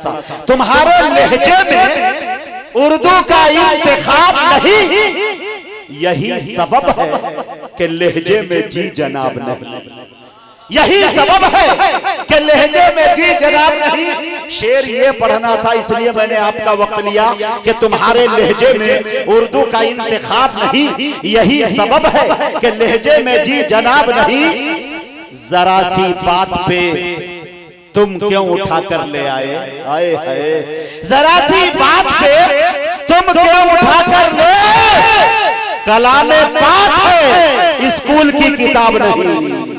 सा, तुम्हारे लहजे में उर्दू का इंतखाब नहीं, यही सबब है कि लहजे में जी जनाब नहीं, यही सबब है कि लहजे में जी जनाब नहीं। शेर ये पढ़ना था, इसलिए मैंने आपका वक्त लिया कि तुम्हारे लहजे में उर्दू का इंतखाब नहीं, यही सबब है कि लहजे में जी जनाब नहीं। जरा सी बात पे तुम क्यों उठा कर ले आए, आए हाय, जरा सी बात पे तुम क्यों उठा कर ले, कलामे पाक है स्कूल की किताब नहीं।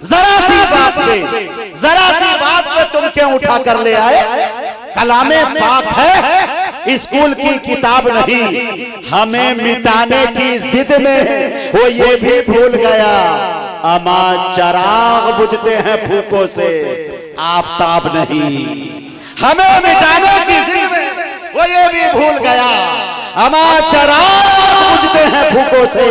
जरा सी बात पे, जरा सी बात पे तुम क्यों उठा कर ले आए, कलामे पाक है स्कूल की किताब नहीं। हमें मिटाने की जिद में वो ये भी भूल गया, अमा चराग बुझते हैं फूकों से आफताब नहीं। हमें मिटाने की जिद में वो ये भी भूल गया, अमा चराग बुझते हैं फूकों से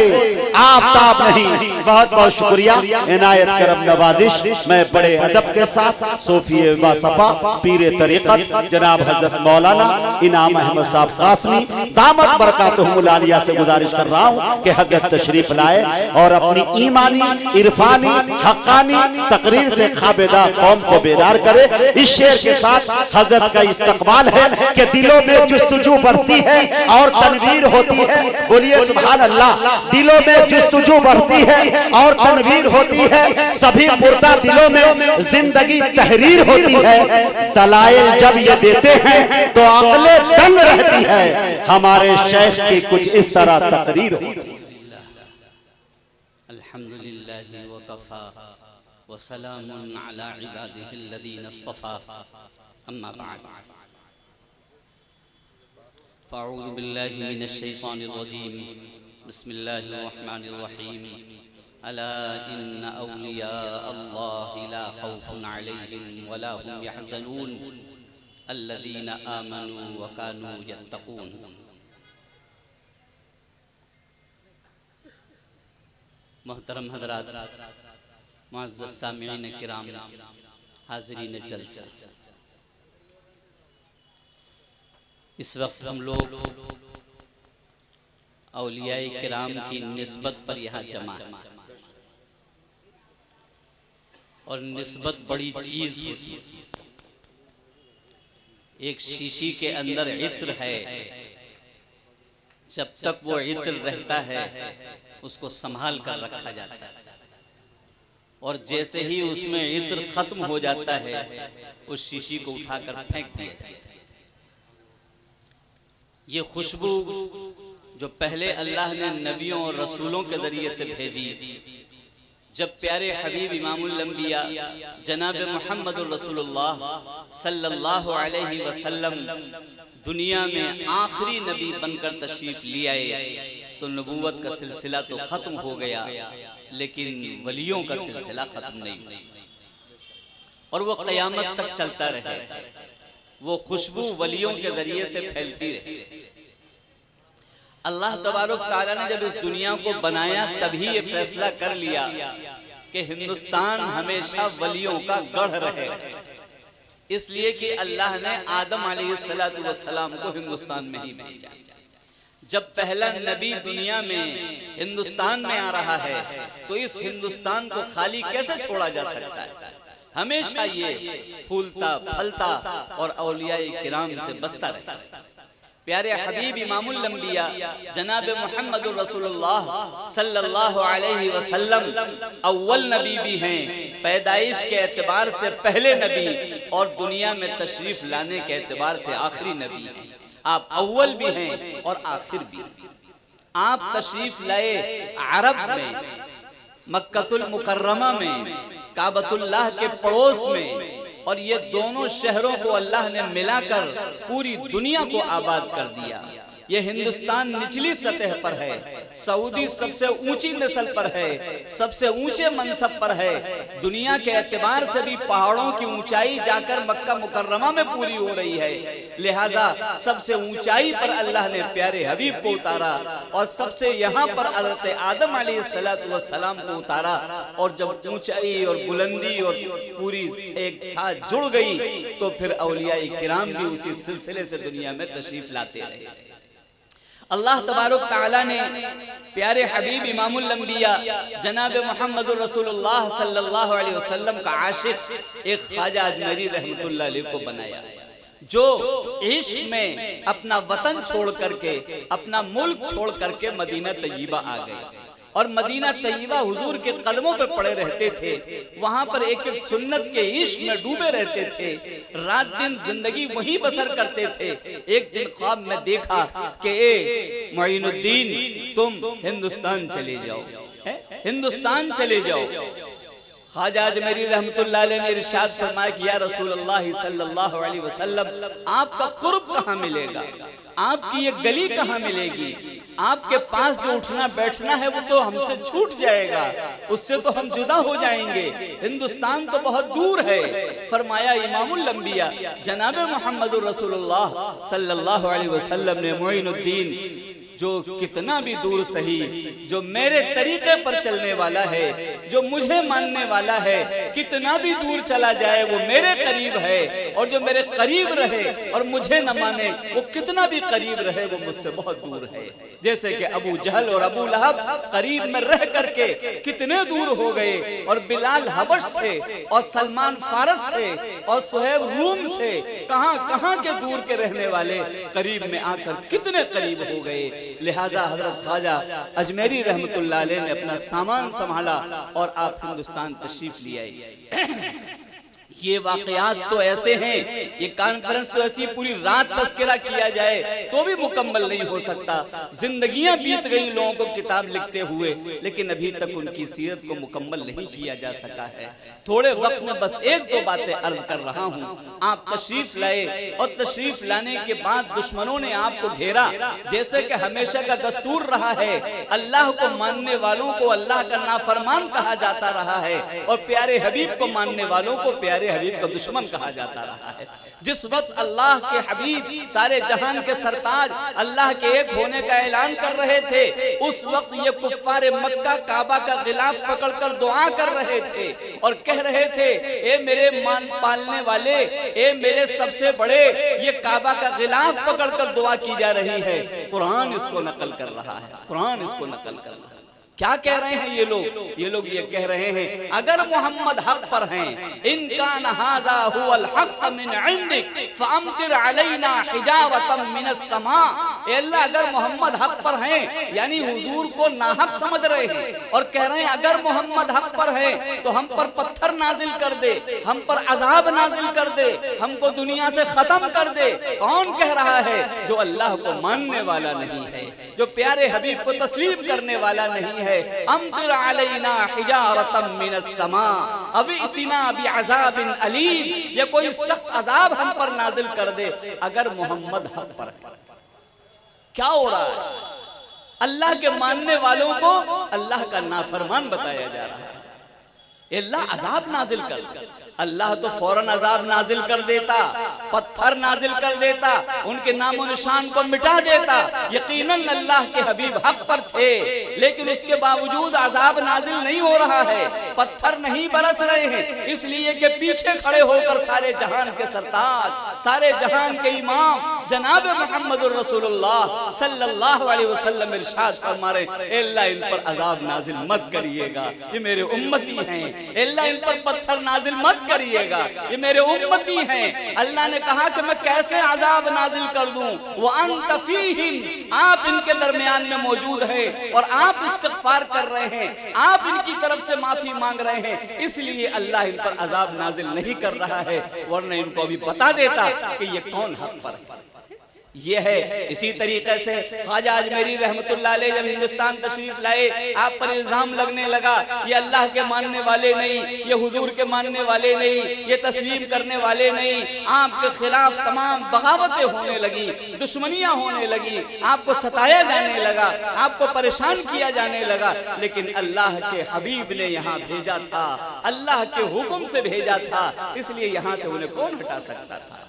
आफताब नहीं। बहुत बहुत शुक्रिया, इनायत करम नवाजिश। मैं बड़े अदब के साथ सूफी बासफा पीरे तरीक़त जनाब हजरत मौलाना इनाम अहमद साहब कासमी दामत बरकातुहुमुल आलिया से गुजारिश कर रहा हूँ कि हजरत तशरीफ लाए और अपनी ईमानी इरफानी हक्कानी तकरीर से खाबेदा कौम को बेदार करे। इस शेर के साथ हजरत का इस्तकबाल है कि दिलों में जुस्तजू बढ़ती है और तनवीर होती है। बोलिए सुभान अल्लाह। दिलों में जुस्तजू बढ़ती है और तनवीर होती है, सभी मुर्दा दिलों में जिंदगी तहरीर होती है। दलाइल जब ये देते हैं तो अक्ले दंग रहती है। हमारे शेख की कुछ इस तरह तकरीर होती है। अल्हम्दुलिल्लाहि व कफ़ा व सलामुन अला इबादिहिल्लज़ीना इस्तफ़ा, अम्मा बअद। फ़अऊज़ु बिल्लाहि मिनश शैतानिर रजीम, बिस्मिल्लाहिर रहमानिर रहीम। अला इन्न औलिया अल्लाहि ला खौफुन अलैहिम वला हुम यहज़नून अल्लज़ीना आमनू व कानू यत्तक़ून। मोहतरम हज़रात, मुअज़्ज़ज़ सामिईन किराम, हाज़रीन जलसा, इस वक्त हम लोग औलियाए किराम की निस्बत पर यहाँ जमा है। और निस्बत बड़ी चीज होती है। एक शीशी के अंदर इत्र है, जब तक वो इत्र रहता है उसको संभाल कर रखा जाता है, और जैसे ही उसमें इत्र खत्म हो जाता है उस शीशी को उठाकर फेंक दिया जाता है। ये खुशबू जो पहले अल्लाह ने नबियों और रसूलों के जरिए से भेजी, जब प्यारे हबीब इमामुल अंबिया जनाब मुहम्मदुर रसूलुल्लाह सल्लल्लाहु अलैहि वसल्लम दुनिया में आखिरी नबी बनकर तशरीफ ले आए तो नबूवत का सिलसिला तो खत्म हो गया, लेकिन वलियों का सिलसिला खत्म नहीं, और वो क़यामत तक चलता रहे। वो खुशबू वलियों के जरिए से फैलती रहे। अल्लाह तबारक तआला ने जब इस दुनिया को बनाया तभी ये फैसला कर लिया कि हिंदुस्तान हमेशा वलियों का गढ़ रहे, इसलिए कि अल्लाह ने आदम अलैहिस्सलातु वस्सलाम को हिंदुस्तान में ही भेजा। जब पहला नबी दुनिया में हिंदुस्तान में आ रहा है तो इस हिंदुस्तान को खाली कैसे छोड़ा जा सकता है। हमेशा ये फूलता फलता और औलियाए किराम से बसता रहता। प्यारे हबीब इमामुल अंबिया जनाब मुहम्मदुर रसूलुल्लाह सल्लल्लाहु अलैहि वसल्लम अव्वल नबी भी हैं, पैदाइश के एतबार से पहले नबी, और दुनिया में तशरीफ लाने के एतबार से आखिरी नबी हैं। आप अव्वल भी हैं और आखिर भी। आप तशरीफ लाए अरब में, मक्कतुल मुकर्रमा में, काबतुल्लाह के पड़ोस में, और ये दोनों शहरों को अल्लाह ने मिलाकर पूरी दुनिया को आबाद कर दिया। ये हिंदुस्तान निचली सतह पर है, सऊदी सबसे ऊंची नस्ल पर है, सबसे ऊंचे मनसब पर है। दुनिया के एतबार से भी पहाड़ों की ऊंचाई जाकर मक्का मुकर्रमा में पूरी हो रही है। लिहाजा सबसे ऊंचाई पर अल्लाह ने प्यारे हबीब को उतारा और सबसे यहाँ पर हज़रत आदम अलैहिस्सलाम को उतारा। और जब ऊंचाई और बुलंदी और पूरी एक साथ जुड़ गई तो फिर औलिया किराम भी उसी सिलसिले से दुनिया में तशरीफ लाते रहे। अल्लाह तबारक तआला ने प्यारे हबीब इमामुल अंबिया जनाब मुहम्मदुर रसूलुल्लाह सल्लल्लाहु अलैहि वसल्लम का आशिक एक ख्वाजा अजमेरी रहमतुल्लाह अलैह को बनाया, जो इश्क में अपना वतन छोड़ करके, अपना मुल्क छोड़ करके मदीना तय्यबा आ गए और मदीना तय्यबा हुजूर के कदमों पे पड़े रहते थे। वहां पर एक एक सुन्नत के इश्क में डूबे रहते थे, रात दिन जिंदगी वहीं बसर करते थे। एक दिन ख्वाब में देखा कि ए मुइनुद्दीन, तुम हिंदुस्तान चले जाओ, हिंदुस्तान चले जाओ। ख्वाजा अजमेरी रहमतुल्लाह अलैह ने इरशाद फरमाया कि या रसूलल्लाह सल्लल्लाहु अलैहि वसल्लम, आपका कुर्ब कहाँ मिलेगा, आपकी ये गली कहाँ मिलेगी, आपके पास जो उठना बैठना है वो तो हमसे छूट जाएगा, उससे तो हम जुदा हो जाएंगे, हिंदुस्तान तो बहुत दूर है। फरमाया इमामुल अंबिया जनाब मुहम्मदुर रसूलुल्लाह सल्लल्लाहु अलैहि वसल्लम ने, मुइनुद्दीन, जो कितना भी दूर सही, जो मेरे तरीके पर चलने वाला है, जो मुझे मानने वाला है, कितना भी दूर चला जाए वो मेरे करीब है, और जो मेरे करीब रहे और मुझे न माने वो कितना भी करीब रहे वो मुझसे बहुत दूर है। जैसे कि अबू जहल और अबू लहब करीब में रह करके कितने दूर हो गए, और बिलाल हबश से और सलमान फारस से और सुहैब रूम से कहां कहां के दूर के रहने वाले करीब में आकर कितने करीब हो गए। लिहाजा हजरत ख्वाजा अजमेरी रहमतुल्लाह अलैह ने अपना सामान संभाला और आप हिंदुस्तान तशरीफ ले आए। ये वाकयात तो ऐसे हैं, ये कॉन्फ्रेंस तो ऐसी पूरी रात तस्करा किया जाए तो भी मुकम्मल नहीं हो सकता। जिंदगियां बीत गई लोगों को किताब लिखते हुए, लेकिन अभी तक उनकी सीरत को मुकम्मल नहीं किया जा सका है। थोड़े वक्त में बस एक दो बातें अर्ज कर रहा हूँ। आप तशरीफ लाए और तशरीफ लाने के बाद दुश्मनों ने आपको घेरा, जैसे कि हमेशा का दस्तूर रहा है। अल्लाह को मानने वालों को अल्लाह का नाफरमान कहा जाता रहा है और प्यारे हबीब को मानने वालों को प्यारे हबीब का दुश्मन कहा जाता रहा है। जिस वक्त अल्लाह के हबीब सारे जहान के सरताज अल्लाह के एक होने का ऐलान कर रहे थे, उस वक्त ये कुफ्फारे मक्का काबा का गिलाफ पकड़कर दुआ कर रहे थे और कह रहे थे, ए मेरे मान पालने वाले, ए मेरे सबसे बड़े, ये काबा का गिलाफ पकड़कर दुआ की जा रही है। कुरान इसको नकल कर रहा है, कुरान इसको नकल कर रहा है। क्या कह रहे हैं ये लोग? ये लोग ये कह रहे हैं, अगर मोहम्मद हक पर हैं, इनकान हाज़ा हुवल हक़ मिन इंदिक फअम्तिर अलैना हिजारतम मिनस समा। अल्लाह अगर मोहम्मद हक पर हैं, यानी हुजूर को नाहक समझ रहे हैं और कह रहे हैं अगर मोहम्मद हक पर हैं तो हम पर पत्थर नाजिल कर दे, हम पर अजाब नाजिल कर दे, हमको दुनिया से खत्म कर दे। कौन कह रहा है? जो अल्लाह को मानने वाला नहीं है, जो प्यारे हबीब को तस्लीम करने वाला नहीं है। अम्तिर अलैना हिजारतम मिनस समा अव इतना बिअज़ाबिन अलीम, ये कोई सख्त अजाब हम पर नाजिल कर दे अगर मोहम्मद हक पर है। क्या हो रहा है? अल्लाह के मानने वालों को अल्लाह का नाफरमान बताया जा रहा है। अल्लाह अजाब नाजिल कर दे, अल्लाह तो फौरन अजाब नाजिल कर देता, पत्थर नाजिल कर देता, उनके नामो निशान को मिटा देता। यकीनन अल्लाह के हबीब हक पर थे, लेकिन उसके बावजूद अजाब नाजिल नहीं हो रहा है, पत्थर नहीं बरस रहे हैं, इसलिए कि पीछे खड़े होकर सारे जहान के सरताज, सारे जहान के इमाम जनाब मुहम्मदुर रसूलुल्लाह सल्लल्लाहु अलैहि वसल्लम इरशाद फरमा रहे, अल्लाह इन पर अजाब नाजिल मत करिएगा, ये मेरे उम्मती हैं। अल्लाह इन पर पत्थर नाजिल मत करिएगा, ये मेरे उम्मती हैं। अल्लाह ने कहा कि मैं कैसे अजाब नाजिल कर दूं, व अंत फीहिम, आप इनके दरमियान में मौजूद हैं और आप इस्तिग़फ़ार कर रहे हैं, आप इनकी तरफ से माफी मांग रहे हैं, इसलिए अल्लाह इन पर अजाब नाजिल नहीं कर रहा है, वरना इनको अभी बता देता कि ये कौन हक पर है। ये है। इसी तरीके से ख्वाजा अजमेरी रहमतुल्लाह अलैह जब हिंदुस्तान तशरीफ लाए, आप पर इल्जाम लगने लगा ये अल्लाह के मानने वाले नहीं, ये हुजूर के मानने वाले नहीं, ये तस्लीम करने वाले नहीं। आपके खिलाफ तमाम बगावतें होने लगी, दुश्मनियां होने लगी, आपको सताया जाने लगा, आपको परेशान किया जाने लगा। लेकिन अल्लाह के हबीब ने यहाँ भेजा था, अल्लाह के हुक्म से भेजा था, इसलिए यहाँ से उन्हें कौन हटा सकता था।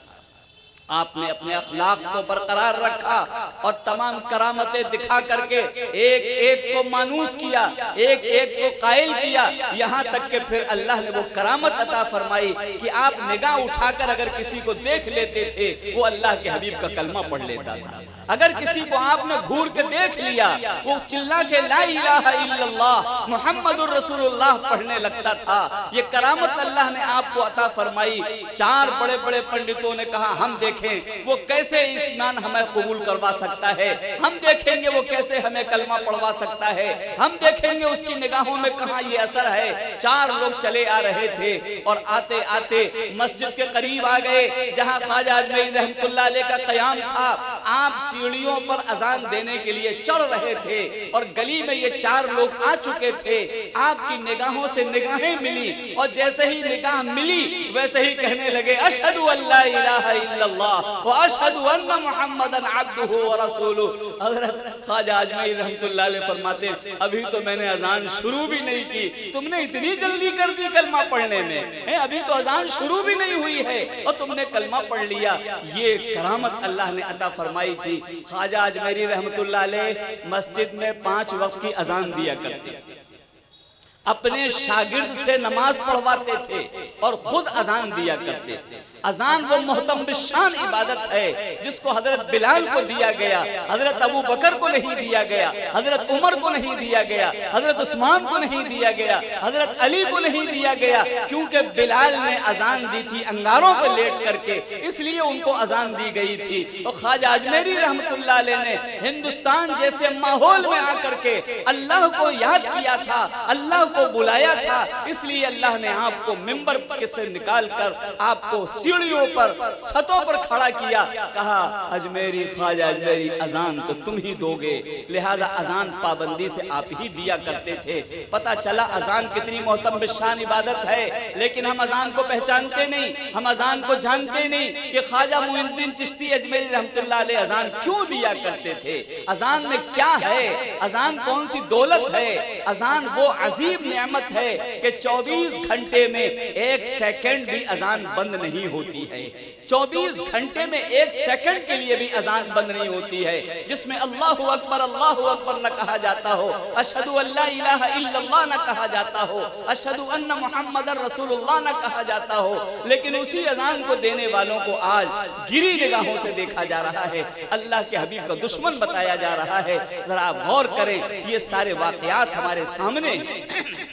आपने अपने अखलाक को बरकरार रखा और तमाम करामतें दिखा करके एक एक को मानूस किया, एक एक को कायल किया। यहाँ तक कि फिर अल्लाह ने वो करामत अता फरमाई कि आप निगाह उठाकर अगर किसी को देख लेते थे वो अल्लाह के हबीब का कलमा पढ़ लेता था। अगर किसी को आपने घूर के देख लिया वो चिल्ला के ला इलाहा इल्लल्लाह मुहम्मदुर रसूलुल्लाह पढ़ने लगता था। ये करामत अल्लाह ने आपको अता फरमाई। 4 बड़े बड़े पंडितों ने कहा हम देखें वो कैसे ईमान हमें कबूल करवा सकता है, हम देखेंगे वो कैसे हमें कलमा पढ़वा सकता है, हम देखेंगे उसकी निगाहों में कहाँ ये असर है। 4 लोग चले आ रहे थे और आते आते मस्जिद के करीब आ गए जहाँ ख्वाजा अजमेरी रहमतुल्लाह अलैह का क़याम था। आप सीढ़ियों पर अजान देने के लिए चढ़ रहे थे और गली में ये 4 लोग आ चुके थे। आपकी निगाहों से निगाहें मिली और जैसे ही निगाह मिली वैसे ही कहने लगे अशहदु अल्ला इलाहा इल्लल्लाह व अशहदु अन्ना मुहम्मदन अब्दुहु व रसूलुहु। हज़रत ख्वाजा अजमेरी रहमतुल्लाह अलैह फरमाते अभी तो मैंने अजान शुरू भी नहीं की, तुमने इतनी जल्दी कर दी कलमा पढ़ने में, अभी तो अजान शुरू भी नहीं हुई है और तुमने कलमा पढ़ लिया। ये करामत अल्लाह ने अता फरमाई थी। ख्वाजा अजमेरी रहमतुल्लाह अलैह मस्जिद में 5 वक्त की अजान दिया करते थे, अपने शागिर्द से नमाज पढ़वाते थे और खुद अजान दिया करते थे। अजान वो मोहतम बिशान इबादत है जिसको हजरत बिलाल को दिया गया, हजरत अबू बकर को नहीं दिया गया, हजरत उमर को नहीं दिया गया, हजरत उस्मान को नहीं दिया गया, हजरत अली को नहीं दिया गया, क्योंकि बिलाल ने अजान दी थी अंगारों पर लेट करके, इसलिए उनको अजान दी गई थी। और ख्वाजा अजमेरी रहमतुल्लाह अलैह ने हिंदुस्तान जैसे माहौल में आकर के अल्लाह को याद किया था, अल्लाह को बुलाया था, इसलिए अल्लाह ने आपको मिंबर से निकाल कर आपको सीढ़ियों पर छतों पर खड़ा किया, कहा अजमेरी ख्वाजा अजमेरी अजान तो तुम ही दोगे, लिहाजा अजान पाबंदी से आप ही दिया करते थे। पता चला अजान कितनी मोहतम बिशान इबादत है, लेकिन हम अजान को पहचानते नहीं, हम अजान को जानते नहीं कि ख्वाजा मुइनुद्दीन चिश्ती अजमेरी रहमतुल्लाह अलैह अजान क्यों दिया करते थे, अजान में क्या है, अजान कौन सी दौलत है। अजान वो अजीब नेमत है कि 24 घंटे में 1 सेकंड भी अजान बंद नहीं होती है, 24 घंटे में 1 सेकंड के लिए भी अजान बंद नहीं होती है, जिसमें अल्लाहु अकबर न कहा जाता हो, अशहदु अल्ला इलाहा इल्लल्लाह न कहा जाता हो, अशहदु अन्ना मुहम्मदर रसूलुल्लाह न कहा जाता हो। लेकिन उसी अजान को देने वालों को आज गिरी निगाहों से देखा जा रहा है, अल्लाह के हबीब का दुश्मन बताया जा रहा है। जरा आप गौर करें, ये सारे वाकयात हमारे सामने हैं।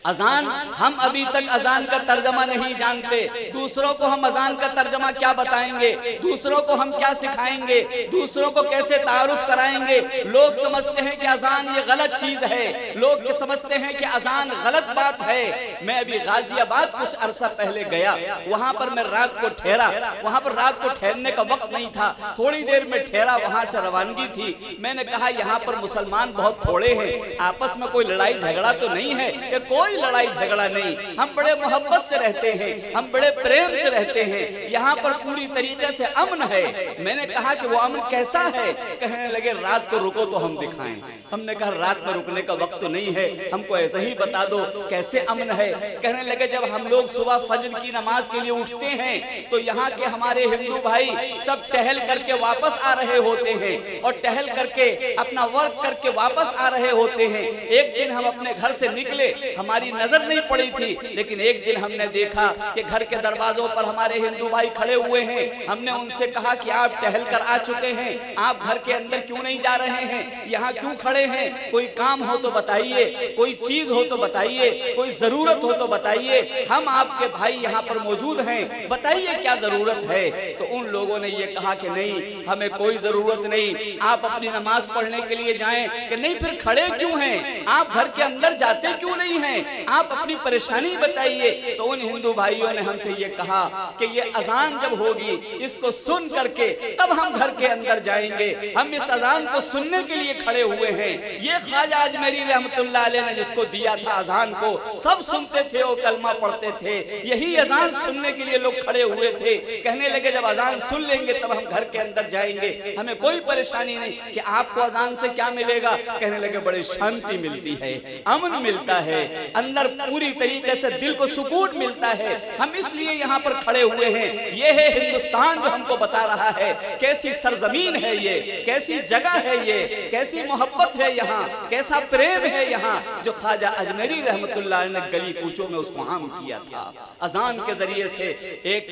अजान हम अभी तक अजान का तर्जमा नहीं जानते, दूसरों को हम अजान का तर्जमा क्या बताएंगे, दूसरों को हम क्या सिखाएंगे, दूसरों को कैसे तारुफ कराएंगे। लोग समझते हैं कि अजान ये गलत चीज है, लोग समझते हैं कि अजान गलत बात है। मैं अभी गाजियाबाद कुछ अरसा पहले गया, वहां पर मैं रात को ठहरा, वहां पर रात को ठहरने का वक्त नहीं था, थोड़ी देर में ठहरा, वहां से रवानगी थी। मैंने कहा यहाँ पर मुसलमान बहुत थोड़े हैं, आपस में कोई लड़ाई झगड़ा तो नहीं है, ये कोई लड़ाई झगड़ा नहीं, हम बड़े मोहब्बत से रहते हैं, हम बड़े प्रेम से रहते हैं, यहाँ पर पूरी तरीके से अमन है। मैंने कहा कि वो अमन कैसा है, कहने लगे रात को रुको तो हम दिखाएं। हमने कहा रात में रुकने का वक्त तो नहीं है, हमको ऐसे ही बता दो कैसे अमन है। कहने लगे जब हम लोग सुबह फजर की नमाज के लिए उठते हैं तो यहाँ के हमारे हिंदू भाई सब टहल करके वापस आ रहे होते हैं और टहल करके अपना वर्क करके वापस आ रहे होते हैं। एक दिन हम अपने घर से निकले, हमारी नजर नहीं पड़ी थी, लेकिन एक दिन हमने देखा कि घर के दरवाजों पर हमारे हिंदू भाई खड़े हुए हैं। हमने उनसे कहा कि आप टहल कर आ चुके हैं, आप घर के अंदर क्यों नहीं जा रहे हैं, यहाँ क्यों खड़े हैं, कोई काम हो तो बताइए, कोई चीज हो तो बताइए, कोई जरूरत हो तो बताइए, हम आपके भाई यहाँ पर मौजूद हैं, बताइए क्या जरूरत है। तो उन लोगों ने ये कहा कि नहीं हमें कोई जरूरत नहीं, आप अपनी नमाज पढ़ने के लिए जाएं। कि नहीं फिर खड़े क्यों हैं, आप घर के अंदर जाते क्यों नहीं हैं। हैं, आप अपनी परेशानी बताइए। तो उन हिंदू भाइयों ने हमसे ये कहा कि ये अजान जब होगी इसको सुन करके तब हम घर के अंदर जाएंगे, हम इस अजान को सुनने के लिए खड़े हुए हैं। ये ख्वाजा अजमेरी रहमतुल्लाह अलैह ने जिसको दिया था अजान को, सब सुनते थे और कलमा पढ़ते थे, यही अजान सुनने के लिए लोग खड़े हुए थे। कहने लगे जब अजान सुन लेंगे तब हम घर के अंदर जाएंगे, हमें कोई परेशानी नहीं। कि आपको अजान से क्या मिलेगा? कहने लगे बड़ी शांति मिलती है, अमन मिलता है, अंदर पूरी तरीके से दिल को सुकून मिलता है। हम इसलिए यहाँ पर खड़े हुए हैं। ये है हिंदुस्तान जो हमको बता रहा है कैसी सरजमीन है ये, कैसी जगह है ये, कैसी मोहब्बत है यहाँ, कैसा प्रेम है यहाँ, जो ख्वाजा अजमेरी रहमतुल्लाह ने गली कूचों में उसको आम किया था। अजान के जरिए से एक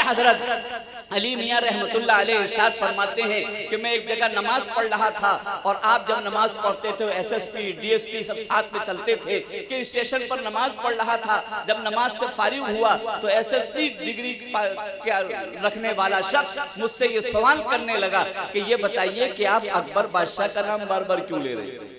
हजरत अली मियाँ रहमतुल्लाह अलैह इरशाद फरमाते हैं कि मैं एक जगह नमाज पढ़ रहा था और आप जब नमाज पढ़ते थे एसएसपी डीएसपी सब साथ में चलते थे कि स्टेशन पर नमाज पढ़ रहा था। जब नमाज से फारिग हुआ तो एसएसपी डिग्री रखने वाला शख्स मुझसे ये सवाल करने लगा कि ये बताइए कि आप अकबर बादशाह का नाम बार बार क्यों ले रहे हैं?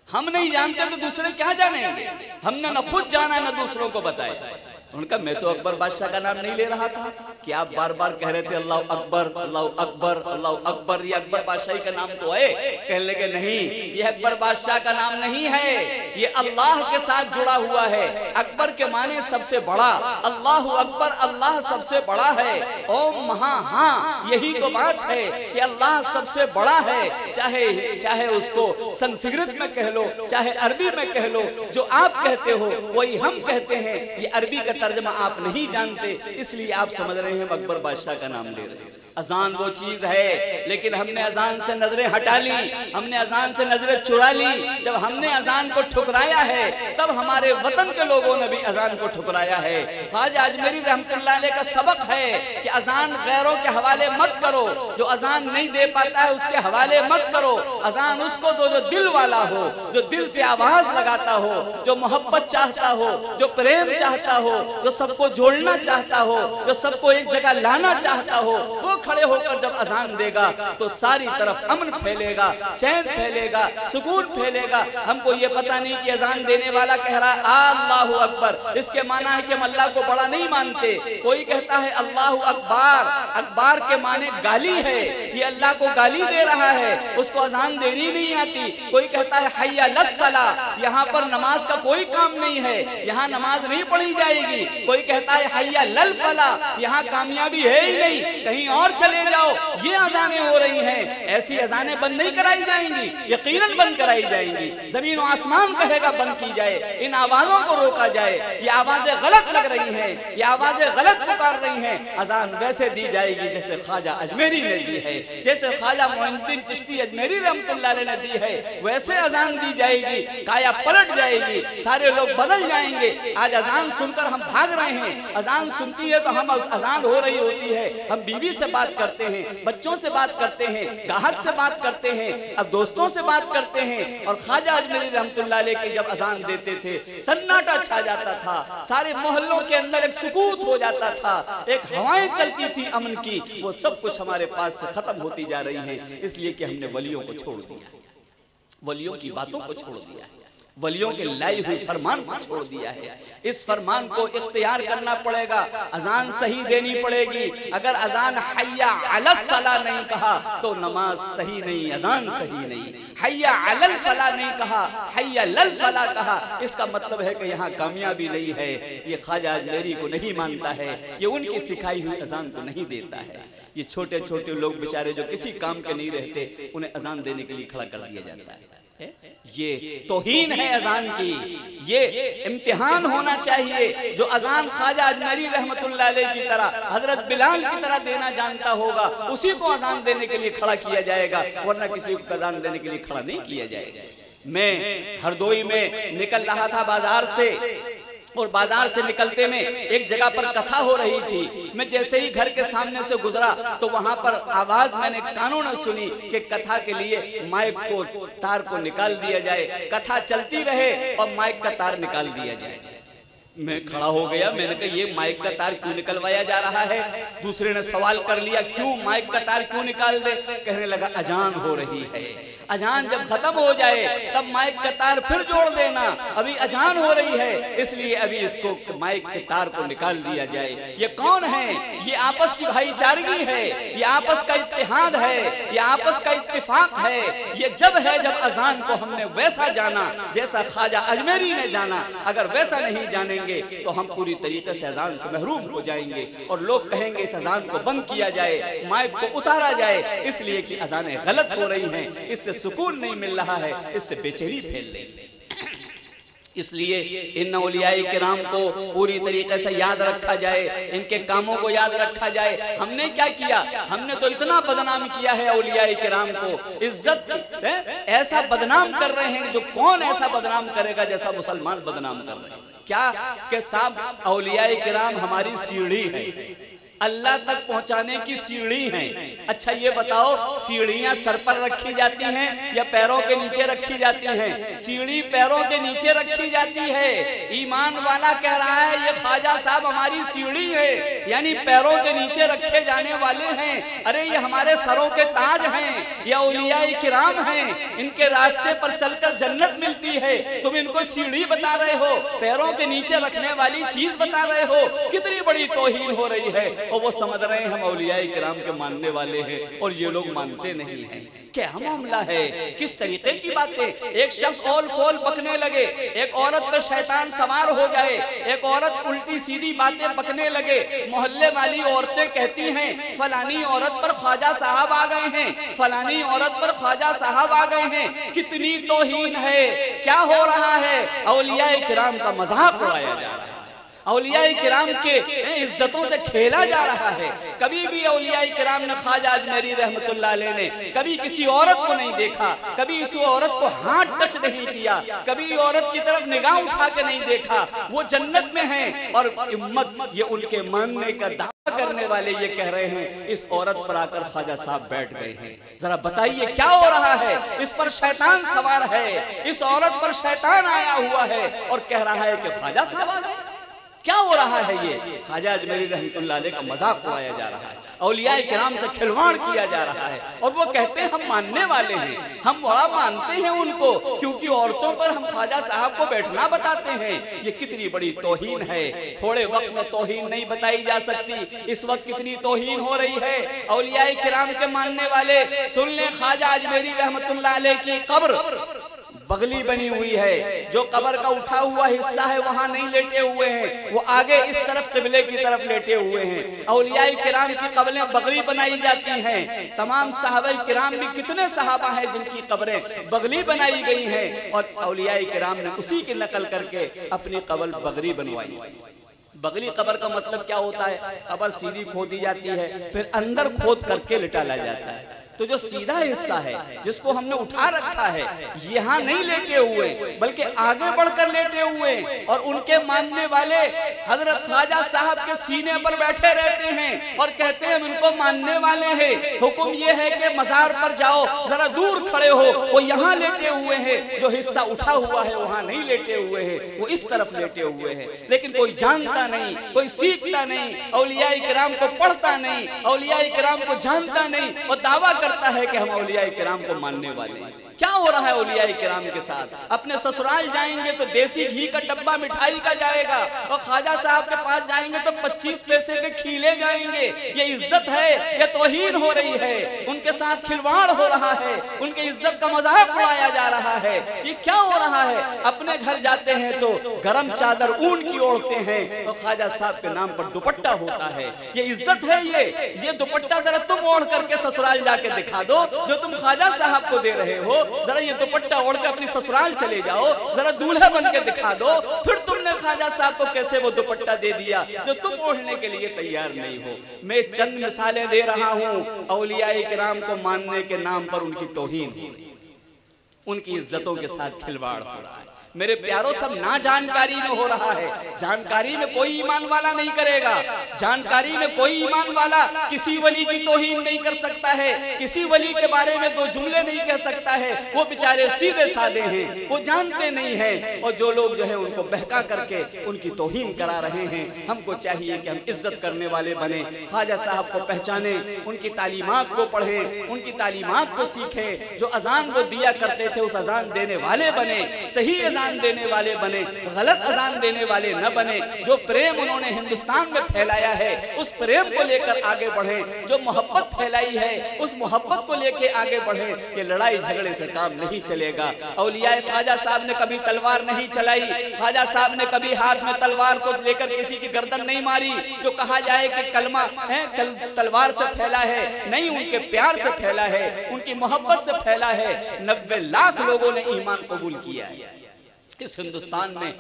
हम नहीं जानते तो दूसरे क्या जानेंगे? हमने न खुद जाना न दूसरों को बताया। उनका मैं तो अकबर बादशाह का नाम नहीं ले रहा था कि आप बार बार कह रहे थे अल्लाह अकबर अल्लाह अकबर अल्लाह अकबर, ये अकबर बादशाही का नाम तो है। कहने लगे नहीं, ये अकबर बादशाह का नाम नहीं है, ये अल्लाह के साथ जुड़ा हुआ है। अकबर के माने सबसे बड़ा, अल्लाह अकबर, अल्लाह सबसे बड़ा है। ओम महा, हाँ यही तो बात है कि अल्लाह सबसे बड़ा है। चाहे उसको संस्कृत में कह लो, चाहे अरबी में कह लो, जो आप कहते हो वही हम कहते हैं। ये अरबी का तर्जमा आप नहीं जानते, इसलिए आप समझ रहे हैं हम अकबर बादशाह का नाम ले रहे हैं। अजान वो चीज है, लेकिन हमने अजान से नजरें हटा ली, हमने अजान से नजरें चुरा ली। जब हमने अजान को ठुकराया है तब हमारे वतन के लोगों ने भी अजान को ठुकराया है। ख्वाजा अजमेरी रहमतुल्लाह अलैह का सबक है कि अजान गैरों के हवाले मत करो, जो अजान नहीं दे पाता है उसके हवाले मत करो। अजान उसको दो जो दिल वाला हो, जो दिल से आवाज लगाता हो, जो मोहब्बत चाहता हो, जो प्रेम चाहता हो, जो सबको जोड़ना चाहता हो, जो सबको एक जगह लाना चाहता हो। वो खड़े होकर जब अजान देगा तो सारी तरफ अमन फैलेगा, चैन फैलेगा, सुकून फैलेगा। हमको ये पता नहीं कि अजान देने वाला कह रहा है अल्लाहु अकबर, इसके माना है कि हम अल्लाह को बड़ा नहीं मानते। कोई कहता है अल्लाहु अकबर, अकबर के माने गाली है, ये अल्लाह को गाली दे रहा है, उसको अजान देनी नहीं आती। कोई कहता है हय्या लस्सला, यहाँ पर नमाज का कोई काम नहीं है, यहाँ नमाज नहीं पढ़ी जाएगी। कोई कहता है हय्या लल फला, यहाँ कामयाबी है ही नहीं, कहीं और चले जाओ। ये अजानें हो रही हैं, ऐसी अजानें बंद नहीं कराई जाएंगी, यकीनन बंद कराई जाएंगी। जमीन और आसमान कहेगा बंद की जाए, इन आवाजों को रोका जाए। ये आवाजें गलत लग रही हैं, ये आवाजें गलत पुकार रही हैं। अजान वैसे दी जाएगी जैसे ख्वाजा अजमेरी ने दी है, जैसे ख्वाजा मोइनुद्दीन चिश्ती अजमेरी रहमतुल्लाह अलैह ने दी है, वैसे अजान दी जाएगी। काया पलट जाएगी, सारे लोग बदल जाएंगे। आज अजान सुनकर हम भाग रहे हैं, अजान सुनती है तो हम अजान हो रही होती है, हम बीवी से बात करते हैं, बच्चों से बात करते हैं, ग्राहक से बात करते हैं, अब दोस्तों से बात करते हैं। और ख्वाजा अजमेरी रहमतुल्लाह अलैह की जब अजान देते थे सन्नाटा छा जाता था, सारे मोहल्लों के अंदर एक सुकूत हो जाता था, एक हवाएं चलती थी अमन की। वो सब कुछ हमारे पास से खत्म होती जा रही है, इसलिए कि हमने वलियों को छोड़ दिया, वलियों की बातों को छोड़ दिया है, वलियों के लाई हुई फरमान को छोड़ दिया है। इस फरमान को इख्तियार करना पड़ेगा, अजान सही देनी पड़ेगी। अगर अजान हय्या अलल सला नहीं कहा तो नमाज सही नहीं, अजान सही नहीं। हय्या अलल फला नहीं कहा, हय्या लल फला कहा, इसका मतलब है कि यहाँ कामयाबी नहीं है। ये ख्वाजा अजमेरी को नहीं मानता है, ये उनकी सिखाई हुई अजान को नहीं देता है। ये छोटे छोटे लोग बेचारे जो किसी काम के नहीं रहते, उन्हें अजान देने के लिए खड़ा कर दिया जाता है। ये तौहीन है अजान की, ये इम्तिहान होना चाहिए। जो अजान ख्वाजा अजमेरी रहमतुल्लाह अलैह की तरह, हजरत बिलाल की तरह देना जानता होगा, उसी को अजान देने के लिए खड़ा किया जाएगा, वरना किसी को अजान देने के लिए खड़ा नहीं किया जाएगा। मैं हरदोई में निकल रहा था बाजार से, और बाजार से निकलते में एक जगह पर कथा हो रही थी। मैं जैसे ही घर के सामने से गुजरा तो वहां पर आवाज मैंने कानों ने सुनी कि कथा के लिए माइक को तार को निकाल दिया जाए, कथा चलती रहे और माइक का तार निकाल दिया जाए। मैं खड़ा हो गया, मैंने कहा ये माइक का तार क्यों निकलवाया जा रहा है। दूसरे ने सवाल कर लिया क्यों माइक का तार क्यों निकाल दे। कहने लगा अजान हो रही है, अजान जब खत्म हो जाए तब माइक का तार फिर जोड़ देना, अभी अजान हो रही है इसलिए अभी इसको माइक के तार को निकाल दिया जाए। ये कौन है? ये आपस की भाईचारगी है, ये आपस का इत्तेहाद है, ये आपस का इत्तेफाक है। ये जब है जब अजान को हमने वैसा जाना जैसा ख्वाजा अजमेरी ने जाना। अगर वैसा नहीं जानेंगे तो हम पूरी तरीके से अजान से महरूम हो जाएंगे और लोग कहेंगे इस अजान को बंद किया जाए, माइक को उतारा जाए, इसलिए कि अजानें गलत हो रही हैं, इससे सुकून नहीं मिल रहा है, इससे बेचैनी फैल रही है। इसलिए इन औलियाए किराम को पूरी तरीके से याद रखा जाए, इनके कामों को याद रखा जाए। हमने क्या किया? हमने तो इतना बदनाम किया है औलियाए किराम को, इज्जत ऐसा बदनाम कर रहे हैं जो कौन ऐसा बदनाम करेगा जैसा मुसलमान बदनाम कर रहे हैं। क्या कि साहब औलियाए किराम हमारी सीढ़ी है, अल्लाह तक पहुंचाने की सीढ़ी है। अच्छा ये बताओ सीढ़ियां सर पर रखी जाती हैं या पैरों के नीचे रखी जाती हैं? सीढ़ी पैरों के नीचे रखी जाती है। ईमान वाला कह रहा है ये ख्वाजा साहब हमारी सीढ़ी है, यानी पैरों के नीचे रखे जाने वाले हैं। अरे ये हमारे सरों के ताज हैं, ये औलियाए किराम हैं, इनके रास्ते पर चलकर जन्नत मिलती है। तुम इनको सीढ़ी बता रहे हो, पैरों के नीचे रखने वाली चीज बता रहे हो, कितनी बड़ी तौहीन हो रही है। और वो समझ रहे हैं हम औलियाए किराम के मानने वाले हैं और ये लोग मानते नहीं हैं। क्या मामला है? किस तरीके की बातें? एक शख्स ओल फोल बकने लगे, एक औरत पर शैतान सवार हो जाए, एक औरत उल्टी सीधी बातें बकने लगे। मोहल्ले वाली औरतें कहती हैं फलानी औरत पर ख्वाजा साहब आ गए हैं, फलानी औरत पर ख्वाजा साहब आ गए हैं। कितनी तौहीन है! क्या हो रहा है? औलियाए किराम का मजाक उड़ाया जा रहा है, औलियाए किराम के इज्जतों से खेला जा रहा है। कभी भी औलियाए किराम ने ख्वाजा अजमेरी रहमतुल्लाह अलैह ने कभी किसी औरत को नहीं देखा, कभी इस औरत को हाथ टच नहीं किया, कभी औरत की तरफ निगाह उठा के नहीं देखा। वो जन्नत में हैं और उम्मत ये उनके मानने का दावा करने वाले ये कह रहे हैं इस औरत पर आकर ख्वाजा साहब बैठ गए हैं। जरा बताइए क्या हो रहा है? इस पर शैतान सवार है, इस औरत पर शैतान आया हुआ है और कह रहा है कि ख्वाजा साहब आ गए। क्या हो रहा है? ये ख्वाजा अजमेरी रहमतुल्लाह अलैह का मजाक उड़ाया जा रहा है, औलियाए किराम से खिलवाड़ किया जा रहा है। और वो कहते हैं हम मानने वाले हैं, हम बड़ा मानते हैं उनको, क्योंकि औरतों पर हम ख्वाजा साहब को बैठना बताते हैं। ये कितनी बड़ी तौहीन है। थोड़े वक्त में तौहीन नहीं बताई जा सकती, इस वक्त कितनी तौहीन हो रही है। औलियाए किराम के मानने वाले सुन लें, ख्वाजा अजमेरी रहमतुल्लाह अलैह की कब्र बगली बनी हुई है, जो कब्र का उठा हुआ हिस्सा है वहां नहीं लेटे हुए हैं, वो आगे इस तरफ किबले की तरफ लेटे हुए हैं। औलियाए किराम की कब्रें बगली बनाई जाती हैं। तमाम सहाबा किराम भी कितने सहाबा हैं जिनकी कब्रें बगली बनाई गई हैं और औलियाए किराम ने उसी की नकल करके अपनी कब्र बगली बनवाई। बगली कब्र का मतलब क्या होता है? कब्र सीधी खोदी जाती है, फिर अंदर खोद करके लिटाला जाता है। तो जो सीधा हिस्सा है जिसको हमने उठा रखा है, यहाँ नहीं लेटे हुए बल्कि आगे बढ़कर लेटे हुए, और उनके मानने वाले हजरत ख्वाजा साहब के सीने पर बैठे रहते हैं और कहते हैं हम इनको मानने वाले हैं। हुक्म ये है कि मजार पर जाओ, जरा दूर खड़े हो, वो यहाँ लेटे हुए हैं, जो हिस्सा उठा हुआ है वहाँ नहीं लेटे हुए हैं, वो इस तरफ लेटे हुए हैं। लेकिन कोई जानता नहीं, कोई सीखता नहीं, औलियाए किराम को पढ़ता नहीं, औलियाए किराम को जानता नहीं और दावा करता है कि हम औलियाए किराम को मानने वाले हैं। क्या हो रहा है औलियाए किराम के साथ? अपने ससुराल जाएंगे तो देसी घी का डब्बा मिठाई का जाएगा और ख्वाजा साहब के पास जाएंगे तो 25 पैसे के खीले जाएंगे। ये इज्जत है, ये तौहीन हो रही है, उनके साथ खिलवाड़ हो रहा है, उनकी इज्जत का मजाक उड़ाया जा रहा है। ये क्या हो रहा है? अपने घर जाते हैं तो गरम चादर ऊन की ओढ़ते हैं और ख्वाजा साहब के नाम पर दुपट्टा होता है। ये इज्जत है? ये दुपट्टा जरा तुम ओढ़ करके ससुराल जाके दिखा दो जो तुम ख्वाजा साहब को दे रहे हो। जरा ये दुपट्टा ओढ़ के अपनी ससुराल चले जाओ, जरा दूल्हा बन के दिखा दो, फिर तुमने ख्वाजा साहब को कैसे वो दुपट्टा दे दिया जो तुम ओढ़ने के लिए तैयार नहीं हो। मैं चंद मिसालें दे रहा हूँ। औलियाए किराम को मानने के नाम पर उनकी तौहीन हो रही है, उनकी इज्जतों के साथ खिलवाड़ हो रहा है। मेरे प्यारों, सब ना जानकारी में हो रहा है। जानकारी में कोई ईमान वाला नहीं करेगा, जानकारी में कोई ईमान वाला किसी वली की तौहीन नहीं कर सकता है, किसी वली के बारे में दो जुमले नहीं कह सकता है। वो बेचारे सीधे साधे हैं, वो जानते नहीं हैं, और जो लोग जो है उनको बहका करके उनकी तौहीन करा रहे हैं। हमको चाहिए कि हम इज्जत करने वाले बने, ख्वाजा साहब को पहचाने, उनकी तालीमात को पढ़ें, उनकी तालीमात को सीखें। जो अजान वो दिया करते थे उस अजान देने वाले बने, सही अजान देने वाले बने, गलत अजान देने वाले न बने। जो प्रेम उन्होंने हिंदुस्तान में फैलाया है उस प्रेम को लेकर आगे बढ़े, जो मोहब्बत फैलाई है उस मोहब्बत को लेकर आगे बढ़े। ये लड़ाई झगड़े से काम नहीं चलेगा। औलिया ख्वाजा साहब ने कभी तलवार नहीं चलाई, ख्वाजा साहब ने कभी हाथ में तलवार को लेकर किसी की गर्दन नहीं मारी। जो कहा जाए कि कलमा है तलवार से फैला है, नहीं, उनके प्यार से फैला है, उनकी मोहब्बत से फैला है। 90 लाख लोगों ने ईमान कबूल किया है। इस हिंदुस्तान में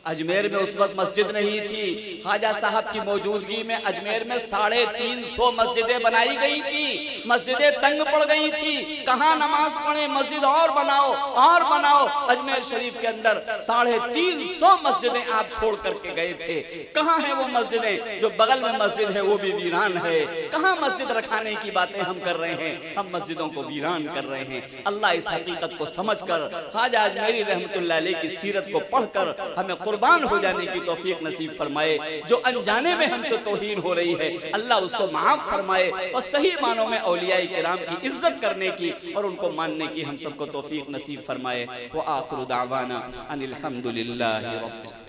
अजमेर में उस वक्त मस्जिद नहीं थी। ख्वाजा साहब की मौजूदगी में अजमेर में 350 मस्जिदें बनाई गई थी, मस्जिदें तंग पड़ गई थी। कहाँ नमाज पढ़े, मस्जिद और बनाओ और बनाओ। अजमेर शरीफ के अंदर 350 मस्जिदें आप छोड़ करके गए थे। कहाँ है वो मस्जिदें? जो बगल में मस्जिद है वो भी वीरान है। कहाँ मस्जिद रखाने की बातें हम कर रहे हैं? हम मस्जिदों को वीरान कर रहे हैं। अल्लाह इस हकीकत को समझकर ख्वाजा अजमेरी रहमतुल्लाह अलैह की सीरत को पढ़कर हमें कुर्बान हो जाने की तौफीक नसीब फरमाए। जो अनजाने में हमसे तौहीन हो रही है अल्लाह उसको माफ फरमाए, और सही मानों में औलियाए किराम की इज्जत करने की और उनको मानने की हम सबको तौफीक नसीब फरमाए। व आखिरु दावाना अनिल हम्दुलिल्लाहि रब्बिल